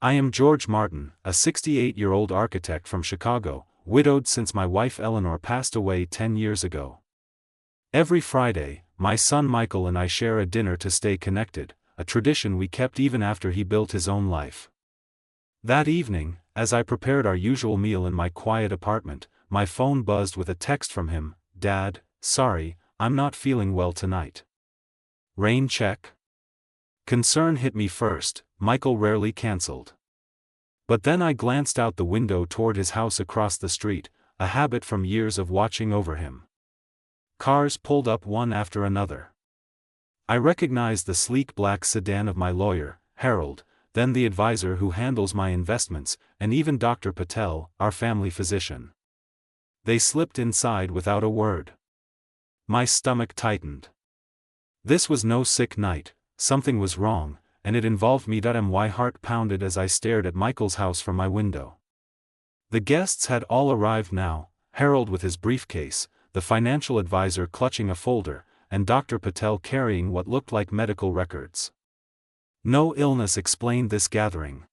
I am George Martin, a 68-year-old architect from Chicago, widowed since my wife Eleanor passed away 10 years ago. Every Friday, my son Michael and I share a dinner to stay connected, a tradition we kept even after he built his own life. That evening, as I prepared our usual meal in my quiet apartment, my phone buzzed with a text from him. "Dad, sorry, I'm not feeling well tonight." Rain check? Concern hit me first. Michael rarely cancelled. But then I glanced out the window toward his house across the street, a habit from years of watching over him. Cars pulled up one after another. I recognized the sleek black sedan of my lawyer, Harold, then the advisor who handles my investments, and even Dr. Patel, our family physician. They slipped inside without a word. My stomach tightened. This was no sick night, something was wrong, and it involved me. My heart pounded as I stared at Michael's house from my window. The guests had all arrived now, Harold with his briefcase, the financial advisor clutching a folder, and Dr. Patel carrying what looked like medical records. No illness explained this gathering.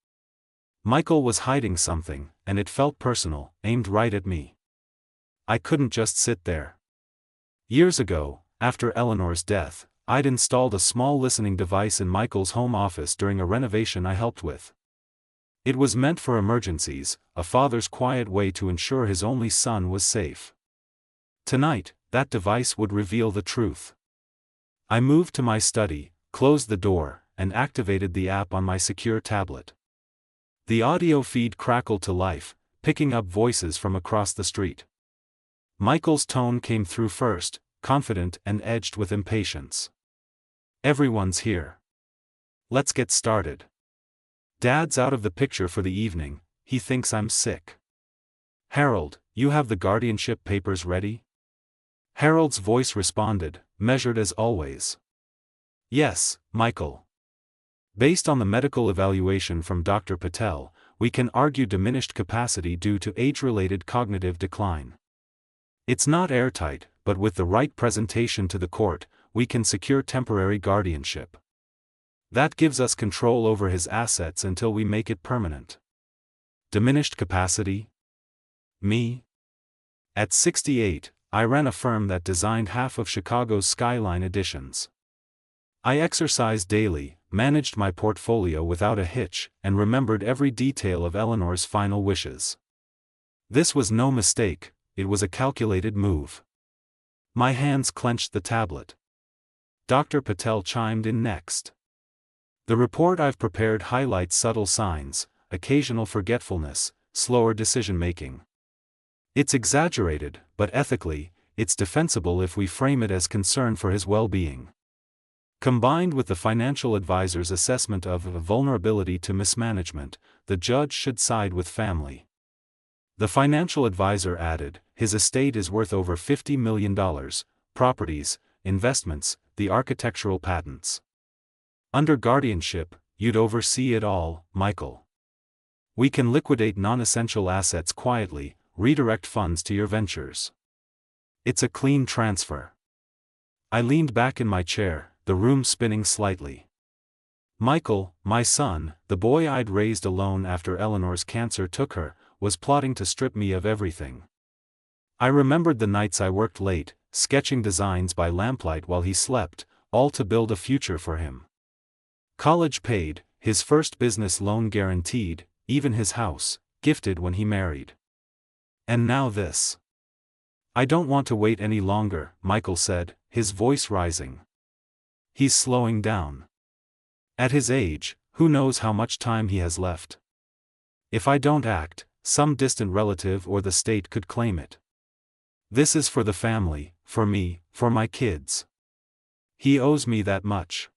Michael was hiding something, and it felt personal, aimed right at me. I couldn't just sit there. Years ago, after Eleanor's death, I'd installed a small listening device in Michael's home office during a renovation I helped with. It was meant for emergencies, a father's quiet way to ensure his only son was safe. Tonight, that device would reveal the truth. I moved to my study, closed the door, and activated the app on my secure tablet. The audio feed crackled to life, picking up voices from across the street. Michael's tone came through first, confident and edged with impatience. "Everyone's here. Let's get started. Dad's out of the picture for the evening, he thinks I'm sick. Harold, you have the guardianship papers ready?" Harold's voice responded, measured as always. "Yes, Michael. Based on the medical evaluation from Dr. Patel, we can argue diminished capacity due to age-related cognitive decline. It's not airtight, but with the right presentation to the court, we can secure temporary guardianship. That gives us control over his assets until we make it permanent." Diminished capacity? Me? At 68, I ran a firm that designed half of Chicago's skyline additions. I exercised daily, managed my portfolio without a hitch, and remembered every detail of Eleanor's final wishes. This was no mistake, it was a calculated move. My hands clenched the tablet. Dr. Patel chimed in next. "The report I've prepared highlights subtle signs, occasional forgetfulness, slower decision-making. It's exaggerated, but ethically, it's defensible if we frame it as concern for his well-being. Combined with the financial advisor's assessment of a vulnerability to mismanagement, the judge should side with family." The financial advisor added, "His estate is worth over $50 million, properties, investments, the architectural patents. Under guardianship, you'd oversee it all, Michael. We can liquidate non-essential assets quietly, redirect funds to your ventures. It's a clean transfer." I leaned back in my chair, the room spinning slightly. Michael, my son, the boy I'd raised alone after Eleanor's cancer took her, was plotting to strip me of everything. I remembered the nights I worked late, sketching designs by lamplight while he slept, all to build a future for him. College paid, his first business loan guaranteed, even his house, gifted when he married. And now this. "I don't want to wait any longer," Michael said, his voice rising. He's slowing down. At his age, who knows how much time he has left? If I don't act, some distant relative or the state could claim it. This is for the family, for me, for my kids. He owes me that much.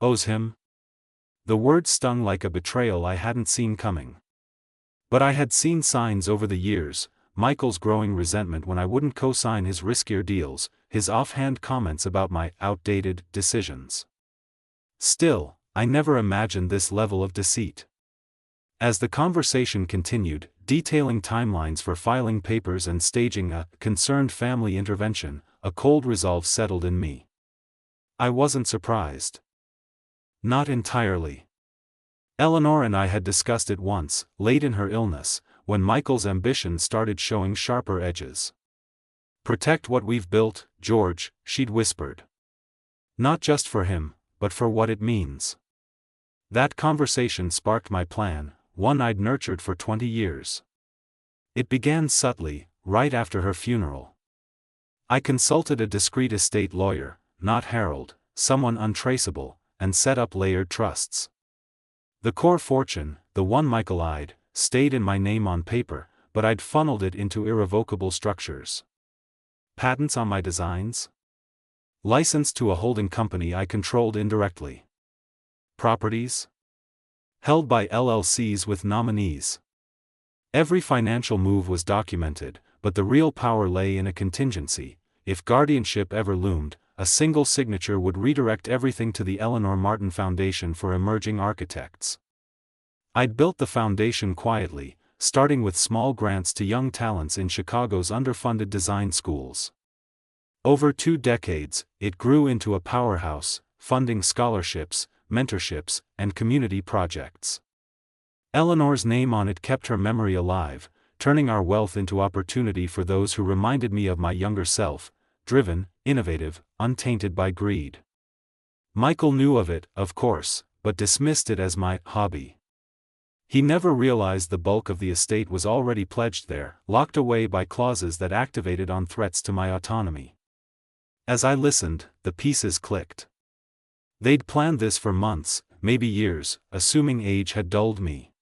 Owes him? The word stung like a betrayal I hadn't seen coming. But I had seen signs over the years, Michael's growing resentment when I wouldn't co-sign his riskier deals, his offhand comments about my outdated decisions. Still, I never imagined this level of deceit. As the conversation continued, detailing timelines for filing papers and staging a concerned family intervention, a cold resolve settled in me. I wasn't surprised. Not entirely. Eleanor and I had discussed it once, late in her illness, when Michael's ambition started showing sharper edges. "Protect what we've built, George," she'd whispered. "Not just for him, but for what it means." That conversation sparked my plan, one I'd nurtured for 20 years. It began subtly, right after her funeral. I consulted a discreet estate lawyer, not Harold, someone untraceable, and set up layered trusts. The core fortune, the one Michael eyed, stayed in my name on paper, but I'd funneled it into irrevocable structures. Patents on my designs? Licensed to a holding company I controlled indirectly. Properties? Held by LLCs with nominees. Every financial move was documented, but the real power lay in a contingency. If guardianship ever loomed, a single signature would redirect everything to the Eleanor Martin Foundation for Emerging Architects. I'd built the foundation quietly, starting with small grants to young talents in Chicago's underfunded design schools. Over 2 decades, it grew into a powerhouse, funding scholarships, mentorships, and community projects. Eleanor's name on it kept her memory alive, turning our wealth into opportunity for those who reminded me of my younger self, driven, innovative, untainted by greed. Michael knew of it, of course, but dismissed it as my hobby. He never realized the bulk of the estate was already pledged there, locked away by clauses that activated on threats to my autonomy. As I listened, the pieces clicked. They'd planned this for months, maybe years, assuming age had dulled me.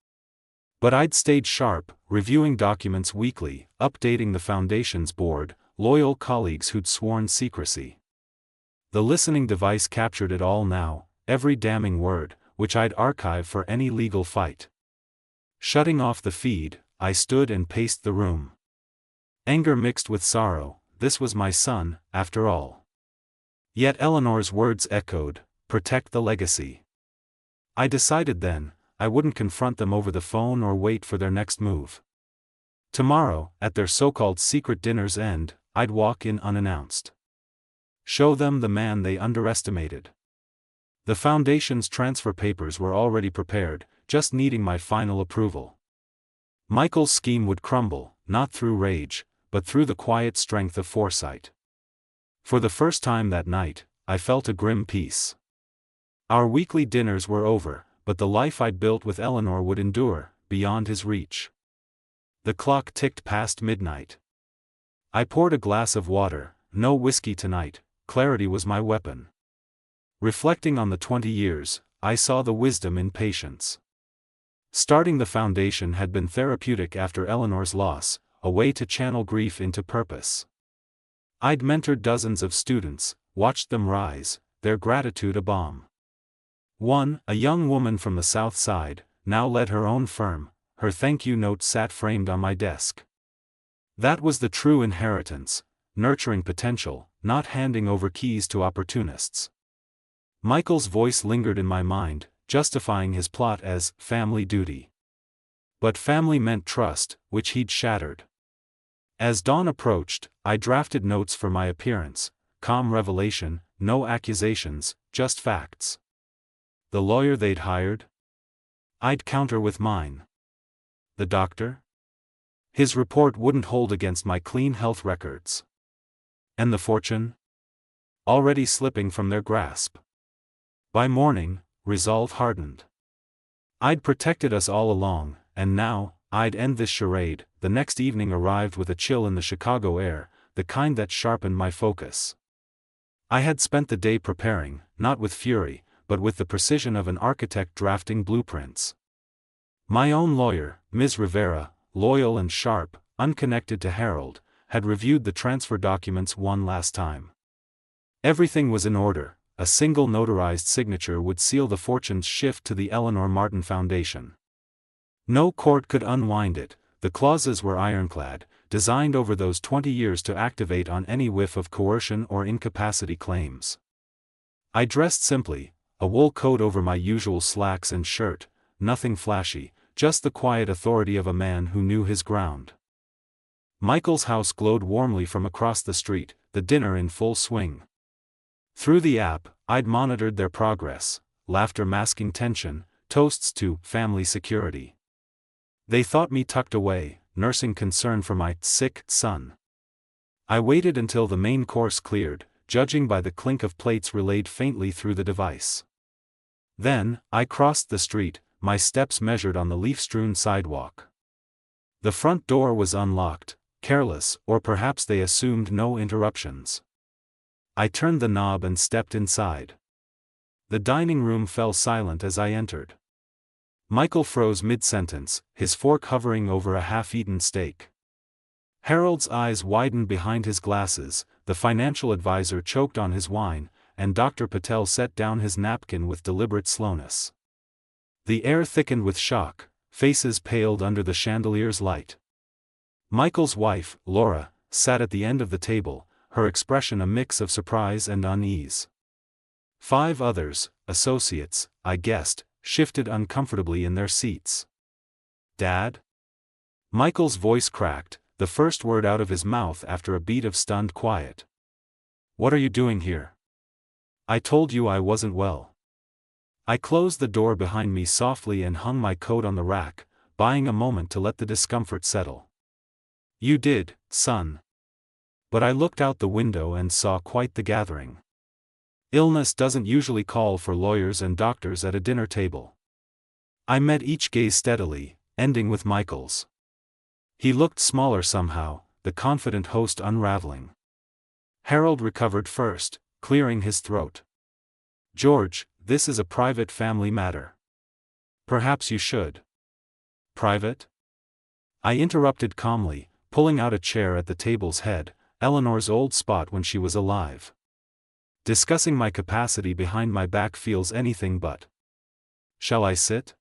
But I'd stayed sharp, reviewing documents weekly, updating the foundation's board, loyal colleagues who'd sworn secrecy. The listening device captured it all now, every damning word, which I'd archive for any legal fight. Shutting off the feed, I stood and paced the room. Anger mixed with sorrow, this was my son, after all. Yet Eleanor's words echoed, "Protect the legacy." I decided then, I wouldn't confront them over the phone or wait for their next move. Tomorrow, at their so-called secret dinner's end, I'd walk in unannounced. Show them the man they underestimated. The foundation's transfer papers were already prepared, just needing my final approval. Michael's scheme would crumble, not through rage, but through the quiet strength of foresight. For the first time that night, I felt a grim peace. Our weekly dinners were over, but the life I'd built with Eleanor would endure, beyond his reach. The clock ticked past midnight. I poured a glass of water. No whiskey tonight, clarity was my weapon. Reflecting on the 20 years, I saw the wisdom in patience. Starting the foundation had been therapeutic after Eleanor's loss, a way to channel grief into purpose. I'd mentored dozens of students, watched them rise, their gratitude a balm. One, a young woman from the South Side, now led her own firm. Her thank you note sat framed on my desk. That was the true inheritance, nurturing potential, not handing over keys to opportunists. Michael's voice lingered in my mind, justifying his plot as family duty. But family meant trust, which he'd shattered. As dawn approached, I drafted notes for my appearance, calm revelation, no accusations, just facts. The lawyer they'd hired? I'd counter with mine. The doctor? His report wouldn't hold against my clean health records. And the fortune? Already slipping from their grasp. By morning, resolve hardened. I'd protected us all along, and now, I'd end this charade. The next evening arrived with a chill in the Chicago air, the kind that sharpened my focus. I had spent the day preparing, not with fury, but with the precision of an architect drafting blueprints. My own lawyer, Ms. Rivera, loyal and sharp, unconnected to Harold, had reviewed the transfer documents one last time. Everything was in order. A single notarized signature would seal the fortune's shift to the Eleanor Martin Foundation. No court could unwind it. The clauses were ironclad, designed over those 20 years to activate on any whiff of coercion or incapacity claims. I dressed simply, a wool coat over my usual slacks and shirt, nothing flashy, just the quiet authority of a man who knew his ground. Michael's house glowed warmly from across the street, the dinner in full swing. Through the app, I'd monitored their progress, laughter masking tension, toasts to family security. They thought me tucked away, nursing concern for my sick son. I waited until the main course cleared, judging by the clink of plates relayed faintly through the device. Then, I crossed the street, my steps measured on the leaf-strewn sidewalk. The front door was unlocked, careless, or perhaps they assumed no interruptions. I turned the knob and stepped inside. The dining room fell silent as I entered. Michael froze mid-sentence, his fork hovering over a half-eaten steak. Harold's eyes widened behind his glasses, the financial advisor choked on his wine, and Dr. Patel set down his napkin with deliberate slowness. The air thickened with shock, faces paled under the chandelier's light. Michael's wife, Laura, sat at the end of the table, her expression a mix of surprise and unease. 5 others, associates, I guessed, shifted uncomfortably in their seats. "Dad?" Michael's voice cracked, the first word out of his mouth after a beat of stunned quiet. "What are you doing here? I told you I wasn't well." I closed the door behind me softly and hung my coat on the rack, buying a moment to let the discomfort settle. "You did, son." But I looked out the window and saw quite the gathering. Illness doesn't usually call for lawyers and doctors at a dinner table. I met each gaze steadily, ending with Michael's. He looked smaller somehow, the confident host unraveling. Harold recovered first, clearing his throat. "George, this is a private family matter. Perhaps you should." "Private?" I interrupted calmly, pulling out a chair at the table's head, Eleanor's old spot when she was alive. "Discussing my capacity behind my back feels anything but. Shall I sit?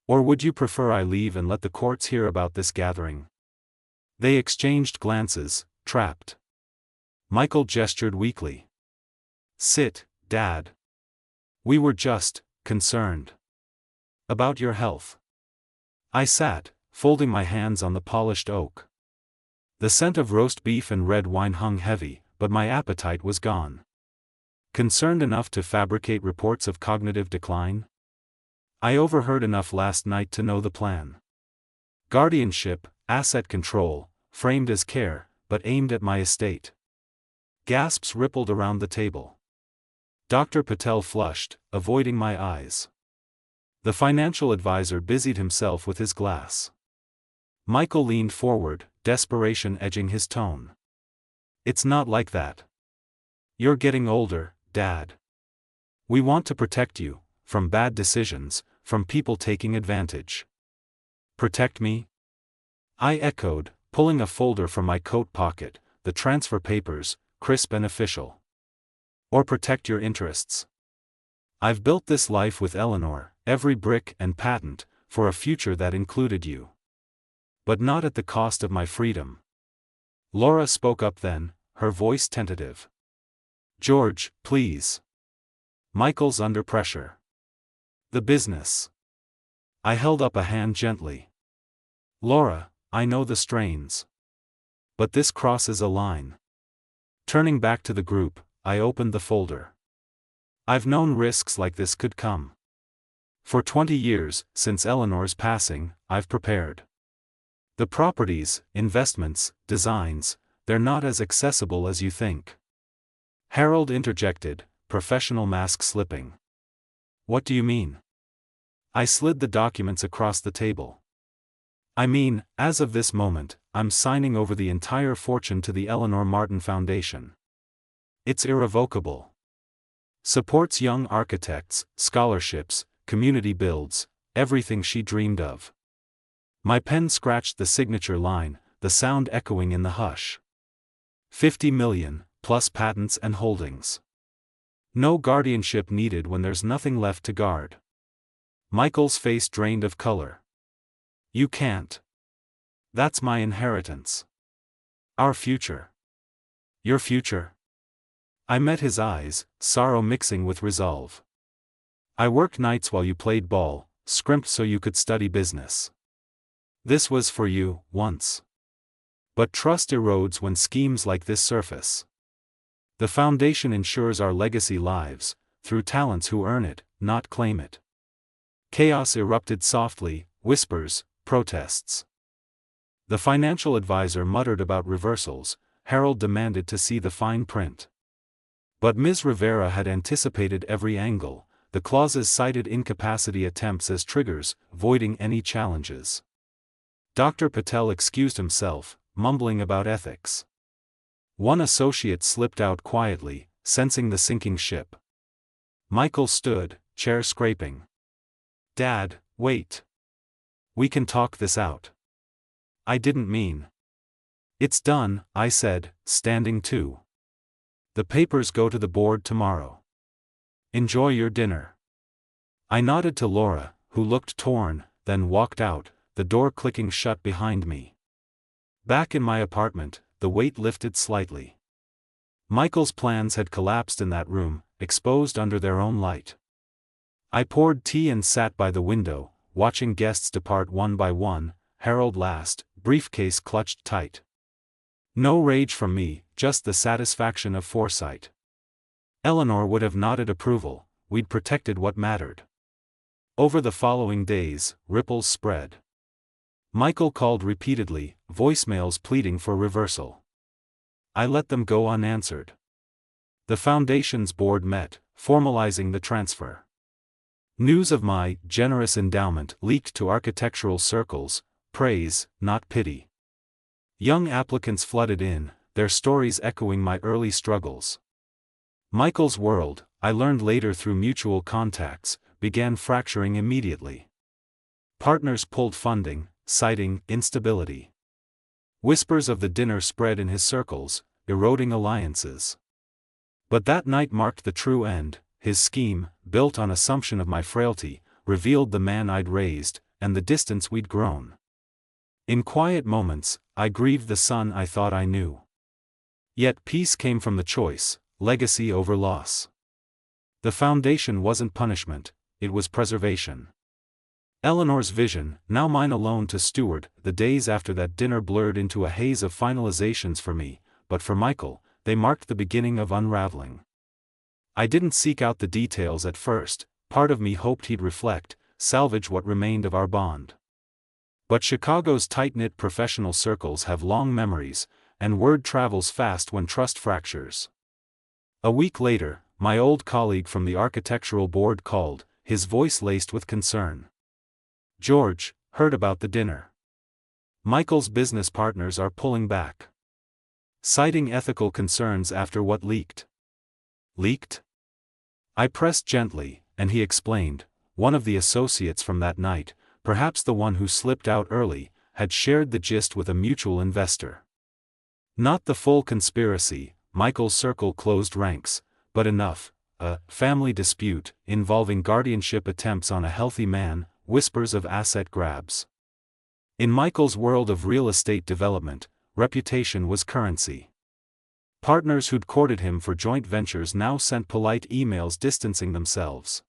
Or would you prefer I leave and let the courts hear about this gathering?" They exchanged glances, trapped. Michael gestured weakly. "Sit, Dad. We were just concerned about your health." I sat, folding my hands on the polished oak. The scent of roast beef and red wine hung heavy, but my appetite was gone. Concerned enough to fabricate reports of cognitive decline? I overheard enough last night to know the plan. Guardianship, asset control, framed as care, but aimed at my estate. Gasps rippled around the table. Dr. Patel flushed, avoiding my eyes. The financial advisor busied himself with his glass. Michael leaned forward, desperation edging his tone. "It's not like that. You're getting older, Dad. We want to protect you, from bad decisions, from people taking advantage." "Protect me?" I echoed, pulling a folder from my coat pocket, the transfer papers, crisp and official. "Or protect your interests? I've built this life with Eleanor, every brick and patent, for a future that included you. But not at the cost of my freedom." Laura spoke up then, her voice tentative. "George, please." Michael's under pressure. "The business." I held up a hand gently. "Laura, I know the strains. But this crosses a line." Turning back to the group, I opened the folder. "I've known risks like this could come. For 20 years, since Eleanor's passing, I've prepared. The properties, investments, designs, they're not as accessible as you think." Harold interjected, professional mask slipping. "What do you mean?" I slid the documents across the table. "I mean, as of this moment, I'm signing over the entire fortune to the Eleanor Martin Foundation. It's irrevocable. Supports young architects, scholarships, community builds, everything she dreamed of." My pen scratched the signature line, the sound echoing in the hush. 50 million, plus patents and holdings. No guardianship needed when there's nothing left to guard. Michael's face drained of color. "You can't. That's my inheritance. Our future." "Your future?" I met his eyes, sorrow mixing with resolve. "I worked nights while you played ball, scrimped so you could study business. This was for you, once. But trust erodes when schemes like this surface. The foundation ensures our legacy lives, through talents who earn it, not claim it. Chaos erupted softly, whispers, protests. The financial advisor muttered about reversals. Harold demanded to see the fine print. But Ms. Rivera had anticipated every angle. The clauses cited incapacity attempts as triggers, voiding any challenges. Dr. Patel excused himself, mumbling about ethics. One associate slipped out quietly, sensing the sinking ship. Michael stood, chair scraping. "Dad, wait. We can talk this out." "I didn't mean." "It's done," I said, standing too. "The papers go to the board tomorrow. Enjoy your dinner." I nodded to Laura, who looked torn, then walked out, the door clicking shut behind me. Back in my apartment, the weight lifted slightly. Michael's plans had collapsed in that room, exposed under their own light. I poured tea and sat by the window, watching guests depart one by one, Harold last, briefcase clutched tight. No rage from me, just the satisfaction of foresight. Eleanor would have nodded approval. We'd protected what mattered. Over the following days, ripples spread. Michael called repeatedly, voicemails pleading for reversal. I let them go unanswered. The foundation's board met, formalizing the transfer. News of my generous endowment leaked to architectural circles, praise, not pity. Young applicants flooded in, their stories echoing my early struggles. Michael's world, I learned later through mutual contacts, began fracturing immediately. Partners pulled funding, citing instability. Whispers of the dinner spread in his circles, eroding alliances. But that night marked the true end. His scheme, built on assumption of my frailty, revealed the man I'd raised, and the distance we'd grown. In quiet moments, I grieved the son I thought I knew. Yet peace came from the choice, legacy over loss. The foundation wasn't punishment, it was preservation. Eleanor's vision, now mine alone to steward. The days after that dinner blurred into a haze of finalizations for me, but for Michael, they marked the beginning of unraveling. I didn't seek out the details at first. Part of me hoped he'd reflect, salvage what remained of our bond. But Chicago's tight-knit professional circles have long memories, and word travels fast when trust fractures. A week later, my old colleague from the architectural board called, his voice laced with concern. "George, heard about the dinner. Michael's business partners are pulling back, citing ethical concerns after what leaked." "Leaked?" I pressed gently, and he explained. One of the associates from that night, perhaps the one who slipped out early, had shared the gist with a mutual investor. Not the full conspiracy, Michael's circle closed ranks, but enough. A family dispute, involving guardianship attempts on a healthy man, whispers of asset grabs. In Michael's world of real estate development, reputation was currency. Partners who'd courted him for joint ventures now sent polite emails distancing themselves.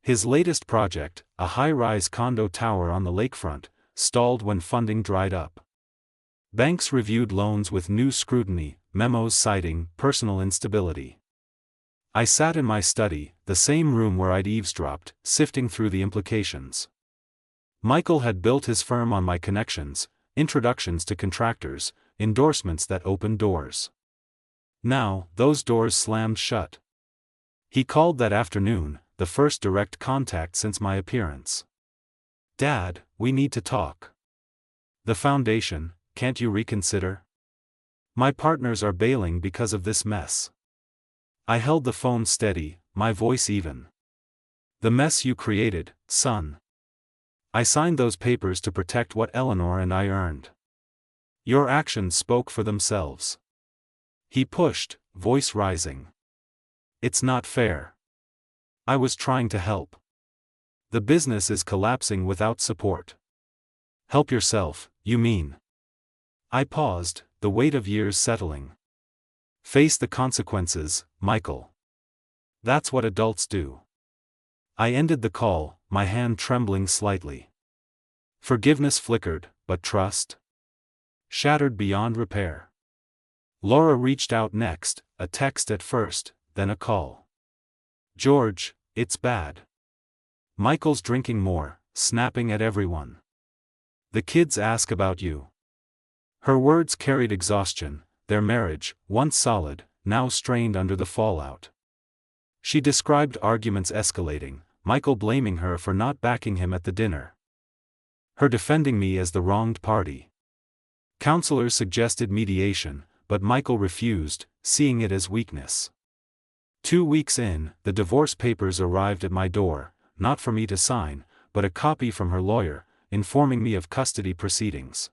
His latest project, a high-rise condo tower on the lakefront, stalled when funding dried up. Banks reviewed loans with new scrutiny, memos citing personal instability. I sat in my study, the same room where I'd eavesdropped, sifting through the implications. Michael had built his firm on my connections, introductions to contractors, endorsements that opened doors. Now, those doors slammed shut. He called that afternoon, the first direct contact since my appearance. "Dad, we need to talk. The foundation, can't you reconsider? My partners are bailing because of this mess." I held the phone steady, my voice even. "The mess you created, son. I signed those papers to protect what Eleanor and I earned. Your actions spoke for themselves." He pushed, voice rising. "It's not fair. I was trying to help. The business is collapsing without support." "Help yourself, you mean?" I paused, the weight of years settling. "Face the consequences, Michael. That's what adults do." I ended the call, my hand trembling slightly. Forgiveness flickered, but trust? Shattered beyond repair. Laura reached out next, a text at first, then a call. "George, it's bad. Michael's drinking more, snapping at everyone. The kids ask about you. Her words carried exhaustion, their marriage, once solid, now strained under the fallout. She described arguments escalating, Michael blaming her for not backing him at the dinner. Her defending me as the wronged party. Counselors suggested mediation, but Michael refused, seeing it as weakness. 2 weeks in, the divorce papers arrived at my door, not for me to sign, but a copy from her lawyer, informing me of custody proceedings.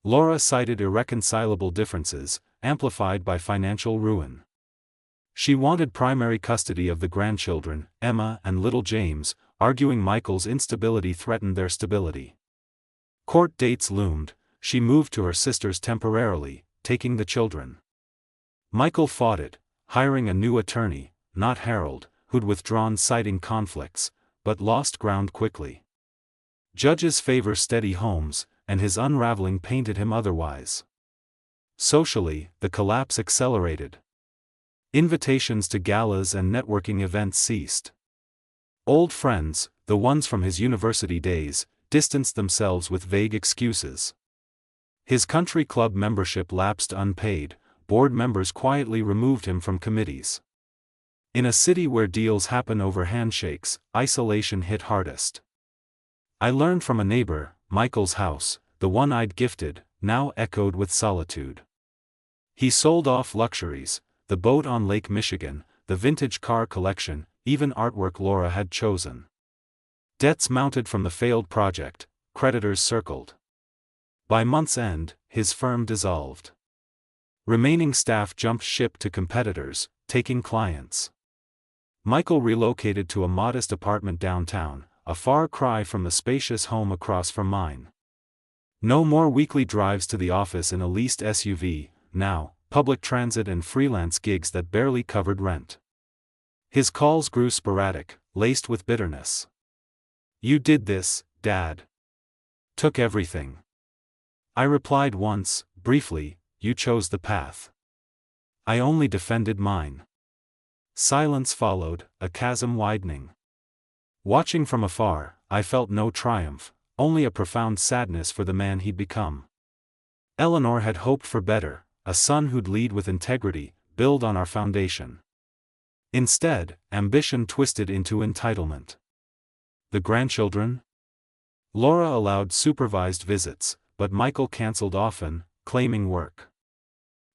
Laura cited irreconcilable differences, amplified by financial ruin. She wanted primary custody of the grandchildren, Emma and little James, arguing Michael's instability threatened their stability. Court dates loomed. She moved to her sister's temporarily, taking the children. Michael fought it, hiring a new attorney, not Harold, who'd withdrawn citing conflicts, but lost ground quickly. Judges favor steady homes, and his unraveling painted him otherwise. Socially, the collapse accelerated. Invitations to galas and networking events ceased. Old friends, the ones from his university days, distanced themselves with vague excuses. His country club membership lapsed unpaid, board members quietly removed him from committees. In a city where deals happen over handshakes, isolation hit hardest. I learned from a neighbor, Michael's house, the one I'd gifted, now echoed with solitude. He sold off luxuries, the boat on Lake Michigan, the vintage car collection, even artwork Laura had chosen. Debts mounted from the failed project, creditors circled. By month's end, his firm dissolved. Remaining staff jumped ship to competitors, taking clients. Michael relocated to a modest apartment downtown, a far cry from the spacious home across from mine. No more weekly drives to the office in a leased SUV, now, public transit and freelance gigs that barely covered rent. His calls grew sporadic, laced with bitterness. "You did this, Dad. Took everything." I replied once, briefly, "You chose the path. I only defended mine." Silence followed, a chasm widening. Watching from afar, I felt no triumph, only a profound sadness for the man he'd become. Eleanor had hoped for better, a son who'd lead with integrity, build on our foundation. Instead, ambition twisted into entitlement. The grandchildren? Laura allowed supervised visits, but Michael cancelled often, claiming work.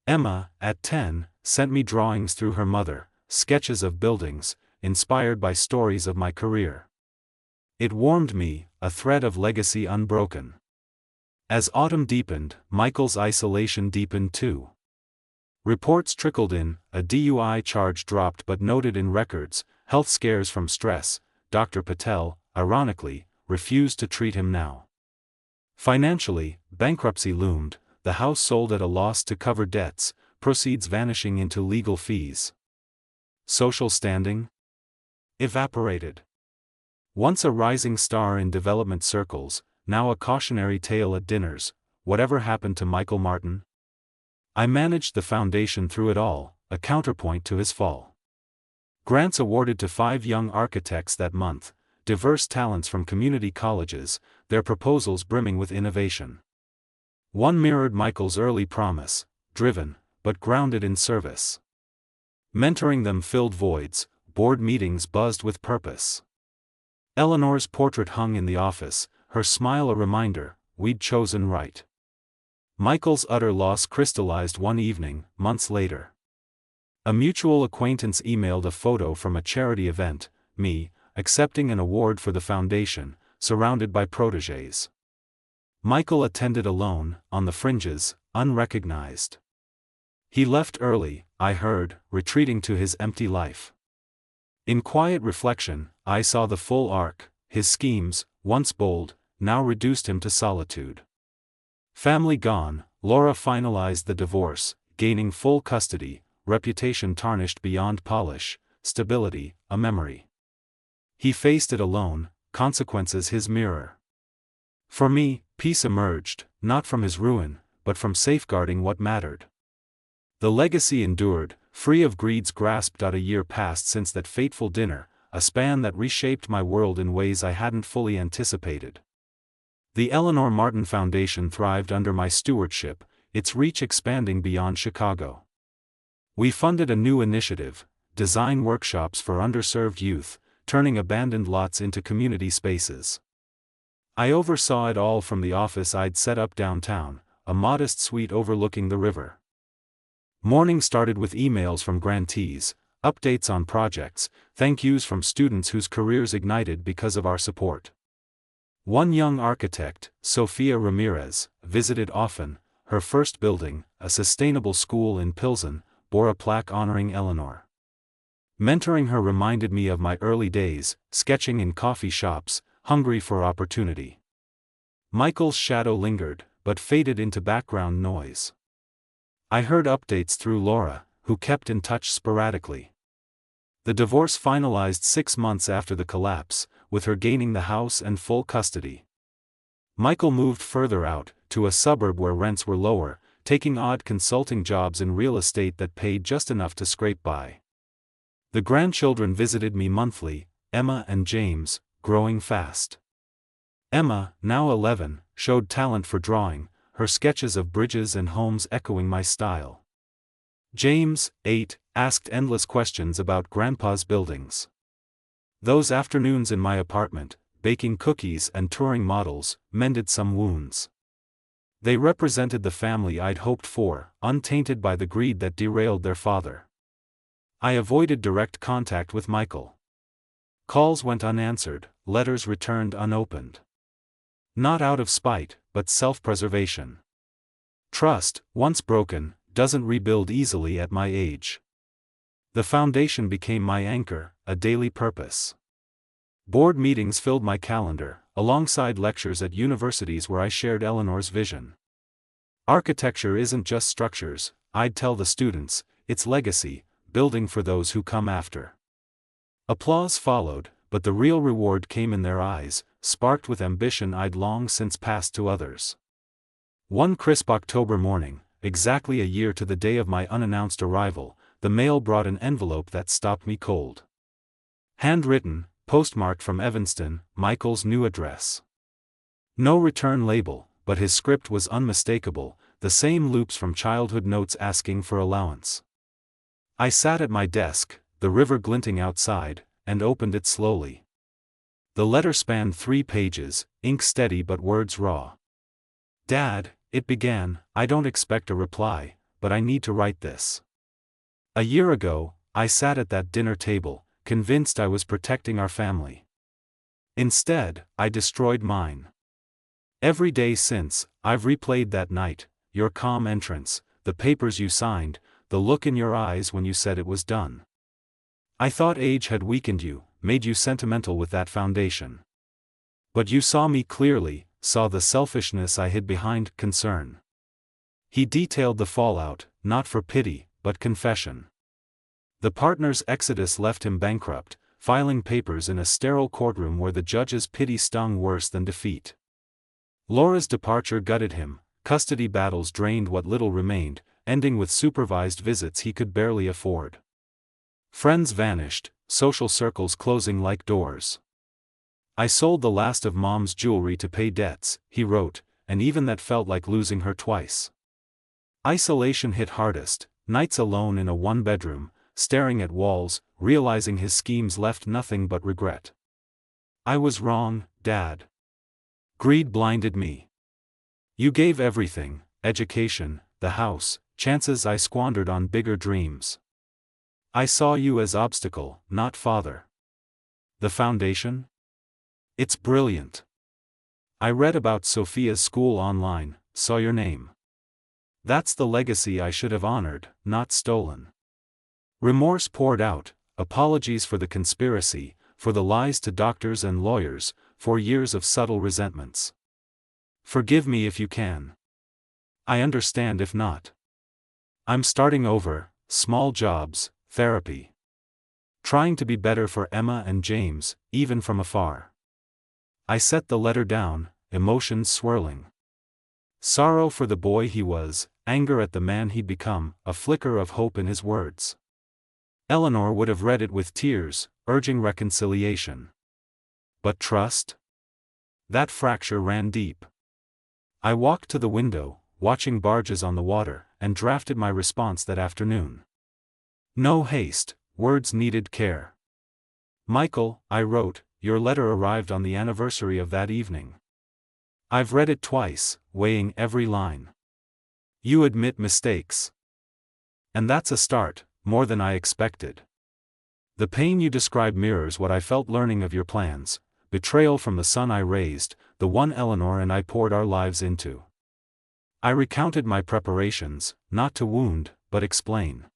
Emma, at 10, sent me drawings through her mother, sketches of buildings, inspired by stories of my career. It warmed me, a thread of legacy unbroken. As autumn deepened, Michael's isolation deepened too. Reports trickled in, a DUI charge dropped but noted in records, health scares from stress. Dr. Patel, ironically, refused to treat him now. Financially, bankruptcy loomed, the house sold at a loss to cover debts, proceeds vanishing into legal fees. Social standing? Evaporated. Once a rising star in development circles, now a cautionary tale at dinners. Whatever happened to Michael Martin? I managed the foundation through it all, a counterpoint to his fall. Grants awarded to 5 young architects that month, diverse talents from community colleges, their proposals brimming with innovation. One mirrored Michael's early promise, driven, but grounded in service. Mentoring them filled voids, board meetings buzzed with purpose. Eleanor's portrait hung in the office, her smile a reminder, we'd chosen right. Michael's utter loss crystallized one evening, months later. A mutual acquaintance emailed a photo from a charity event, me, accepting an award for the foundation, surrounded by protégés. Michael attended alone, on the fringes, unrecognized. He left early, I heard, retreating to his empty life. In quiet reflection, I saw the full arc, his schemes, once bold, now reduced him to solitude. Family gone, Laura finalized the divorce, gaining full custody, reputation tarnished beyond polish, stability, a memory. He faced it alone, consequences his mirror. For me, peace emerged, not from his ruin, but from safeguarding what mattered. The legacy endured, free of greed's grasp. A year passed since that fateful dinner, a span that reshaped my world in ways I hadn't fully anticipated. The Eleanor Martin Foundation thrived under my stewardship, its reach expanding beyond Chicago. We funded a new initiative, design workshops for underserved youth, turning abandoned lots into community spaces. I oversaw it all from the office I'd set up downtown, a modest suite overlooking the river. Morning started with emails from grantees, updates on projects, thank yous from students whose careers ignited because of our support. One young architect, Sofia Ramirez, visited often. Her first building, a sustainable school in Pilsen, bore a plaque honoring Eleanor. Mentoring her reminded me of my early days, sketching in coffee shops, hungry for opportunity. Michael's shadow lingered, but faded into background noise. I heard updates through Laura, who kept in touch sporadically. The divorce finalized 6 months after the collapse, with her gaining the house and full custody. Michael moved further out, to a suburb where rents were lower, taking odd consulting jobs in real estate that paid just enough to scrape by. The grandchildren visited me monthly, Emma and James, growing fast. Emma, now 11, showed talent for drawing, her sketches of bridges and homes echoing my style. James, 8, asked endless questions about Grandpa's buildings. Those afternoons in my apartment, baking cookies and touring models, mended some wounds. They represented the family I'd hoped for, untainted by the greed that derailed their father. I avoided direct contact with Michael. Calls went unanswered, letters returned unopened. Not out of spite, but self-preservation. Trust, once broken, doesn't rebuild easily at my age. The foundation became my anchor, a daily purpose. Board meetings filled my calendar, alongside lectures at universities where I shared Eleanor's vision. Architecture isn't just structures, I'd tell the students, it's legacy, building for those who come after. Applause followed, but the real reward came in their eyes, sparked with ambition I'd long since passed to others. One crisp October morning, exactly a year to the day of my unannounced arrival, the mail brought an envelope that stopped me cold. Handwritten, postmarked from Evanston, Michael's new address. No return label, but his script was unmistakable, the same loops from childhood notes asking for allowance. I sat at my desk, the river glinting outside, and opened it slowly. The letter spanned 3 pages, ink steady but words raw. Dad, it began, I don't expect a reply, but I need to write this. A year ago, I sat at that dinner table, convinced I was protecting our family. Instead, I destroyed mine. Every day since, I've replayed that night, your calm entrance, the papers you signed, the look in your eyes when you said it was done. I thought age had weakened you, made you sentimental with that foundation. But you saw me clearly, saw the selfishness I hid behind concern. He detailed the fallout, not for pity, but confession. The partner's exodus left him bankrupt, filing papers in a sterile courtroom where the judge's pity stung worse than defeat. Laura's departure gutted him, custody battles drained what little remained, ending with supervised visits he could barely afford. Friends vanished, social circles closing like doors. I sold the last of Mom's jewelry to pay debts, he wrote, and even that felt like losing her twice. Isolation hit hardest, nights alone in a one-bedroom, staring at walls, realizing his schemes left nothing but regret. I was wrong, Dad. Greed blinded me. You gave everything, education, the house, chances I squandered on bigger dreams. I saw you as obstacle, not father. The foundation? It's brilliant. I read about Sophia's school online, saw your name. That's the legacy I should have honored, not stolen. Remorse poured out, apologies for the conspiracy, for the lies to doctors and lawyers, for years of subtle resentments. Forgive me if you can. I understand if not. I'm starting over, small jobs, therapy. Trying to be better for Emma and James, even from afar. I set the letter down, emotions swirling. Sorrow for the boy he was, anger at the man he'd become, a flicker of hope in his words. Eleanor would have read it with tears, urging reconciliation. But trust? That fracture ran deep. I walked to the window, watching barges on the water, and drafted my response that afternoon. No haste, words needed care. Michael, I wrote, your letter arrived on the anniversary of that evening. I've read it twice, weighing every line. You admit mistakes. And that's a start, more than I expected. The pain you describe mirrors what I felt learning of your plans, betrayal from the son I raised, the one Eleanor and I poured our lives into. I recounted my preparations, not to wound, but explain.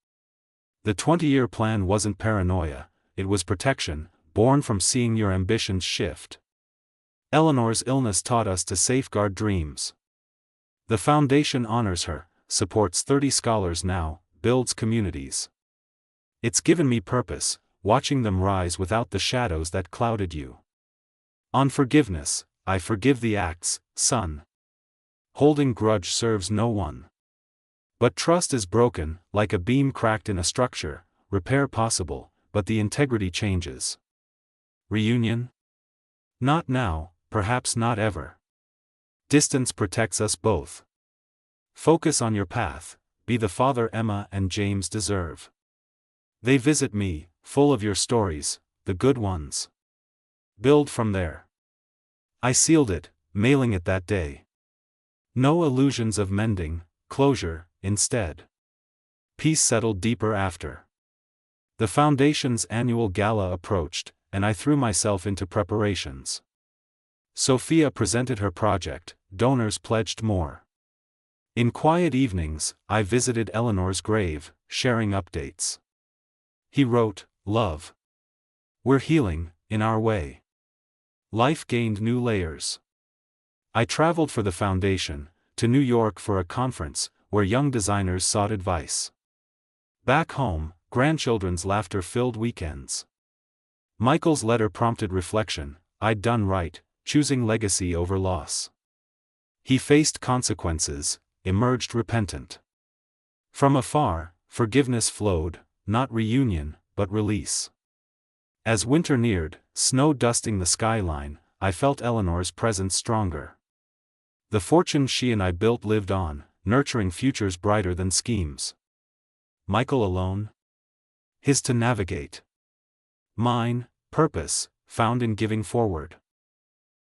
The 20-year plan wasn't paranoia, it was protection, born from seeing your ambitions shift. Eleanor's illness taught us to safeguard dreams. The foundation honors her, supports 30 scholars now, builds communities. It's given me purpose, watching them rise without the shadows that clouded you. On forgiveness, I forgive the acts, son. Holding grudge serves no one. But trust is broken, like a beam cracked in a structure, repair possible, but the integrity changes. Reunion? Not now, perhaps not ever. Distance protects us both. Focus on your path, be the father Emma and James deserve. They visit me, full of your stories, the good ones. Build from there. I sealed it, mailing it that day. No illusions of mending, closure, instead. Peace settled deeper after. The foundation's annual gala approached, and I threw myself into preparations. Sophia presented her project, donors pledged more. In quiet evenings, I visited Eleanor's grave, sharing updates. He wrote, "Love. We're healing, in our way." Life gained new layers. I traveled for the foundation, to New York for a conference, where young designers sought advice. Back home, grandchildren's laughter filled weekends. Michael's letter prompted reflection, I'd done right, choosing legacy over loss. He faced consequences, emerged repentant. From afar, forgiveness flowed, not reunion, but release. As winter neared, snow dusting the skyline, I felt Eleanor's presence stronger. The fortune she and I built lived on, nurturing futures brighter than schemes. Michael alone? His to navigate. Mine, purpose, found in giving forward.